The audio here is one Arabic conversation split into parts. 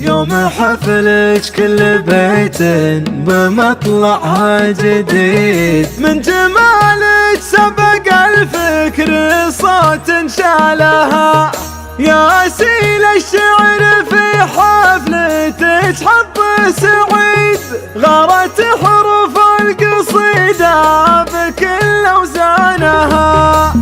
يوم حفلك كل بيت بمطلعها جديد، من جمالك سبق الفكر صوت شالها، يا أسيل الشعر في حفلتك حظ سعيد، غارت حروف القصيدة بكل أوزانها،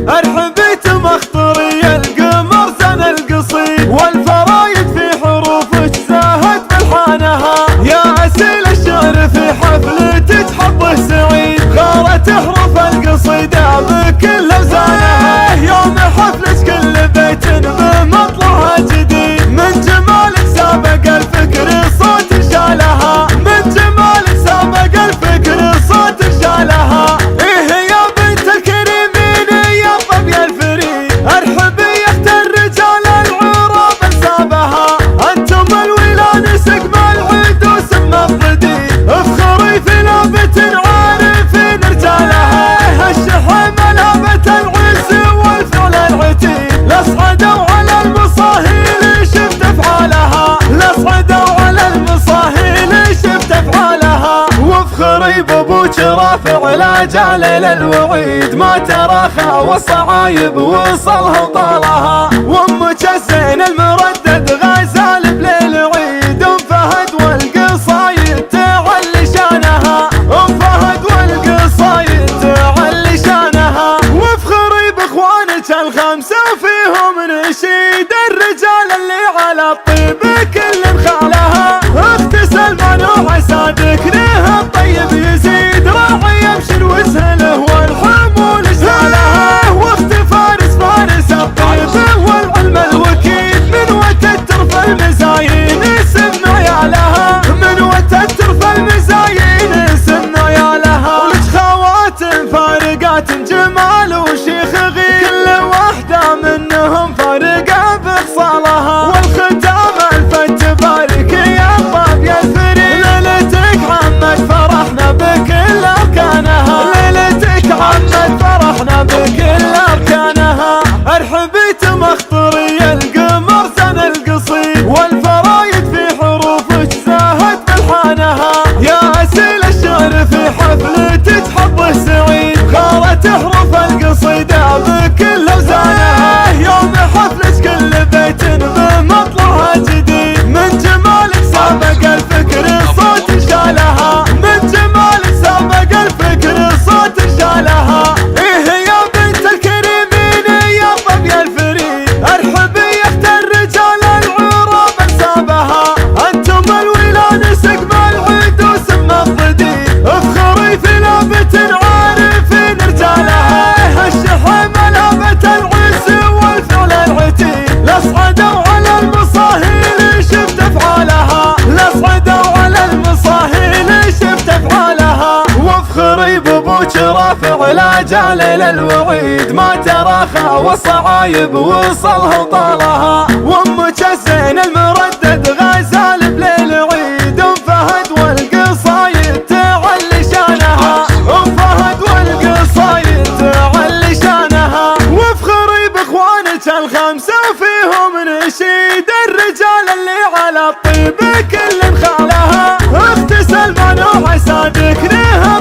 أرحبت مخطري القمر سن القصيد، والفرايد في حروفك زاهت بلحانها، يا أسيل الشعر في حفلتك حظه سعيد، غارت حروف القصيدة بكل أوزانها، يوم حفلك كل بيت بمطلعها جديد، من جمالك سابق الفكر صوت شالها، من جمالك سابق الفكر صوت شالها، إيه يا بنت الكريمين يا الظبي الفريد، ارحبي يا اخت الرجال العروب انسابها، انتم الولان سقم العيد وسم الضديد، افخري في لابة عارفين رجالها، الشحم لابة العز والفعل العتيد، لاصعدوا على المصاهيل شفت افعالها، لاصعدوا على المصاهيل شفت افعالها، وافخري بابوك رافع لا جالل الوعيد، ما تراخى والصعايب وصلها وطالها، وامك الزين المردد غزال بليل عيد، ام فهد والقصايد تعلي شانها، ام فهد والقصايد تعلي شانها، وافخري باخوانك الخمسه وفيهم نشيد، الرجال اللي على الطيب كل خالها، اخت سلمان وعسادك لها الطيب يزيد، راعي يمشي وسهله والحمول سهلها، واخت فارس فارس الطيب والعلم الوكيد، من وتتر في المزايين اسم عيالها، من وتتر في المزايين اسم عيالها، ولك خوات فارقات جمال وشيخ غير، كل واحدة منهم فارقة بخصالها، والختام الفت بارك يا الطاب يا الفريد، ليلتك عمت فرحنا بكل أركانها، ليلتك عمت فرحنا بكل أركانها، أرحبيت مخطري القمر سن القصيد، والفرايد في حروفك زاهت بلحانها، يا أسيل الشعر في حفلتك حظه سعيد، غارت حروف القصيدة بكل أوزانها، يوم حفلك كل بيت بمطلعها جديد، من جمالك سابق الفكر صوت شالها، من جمالك سابق الفكر صوت شالها، إيه يا بنت الكريمين يا الظبي الفريد، ارحبي يا اخت الرجال العروب انسابها، انتم الولان سقم العيد وسم الضديد، افخري في لابة عارفين رجالها، الشحم لابة العز والفعل العتيد، لاصعدوا على المصاهيل شفت افعالها، لاصعدوا على المصاهيل شفت افعالها، وافخري بابوك رافع لا جالل الوعيد، ما تراخى والصعايب وصلها وطالها، وامك الزين المردد غزال بليل عيد، ام فهد والقصايد تعلي شانها، ام فهد والقصايد تعلي شانها، وافخري باخوانك الخمسه وفيهم نشيد، الرجال اللي على الطيب كل خالها، اخت سلمان وعسادك لها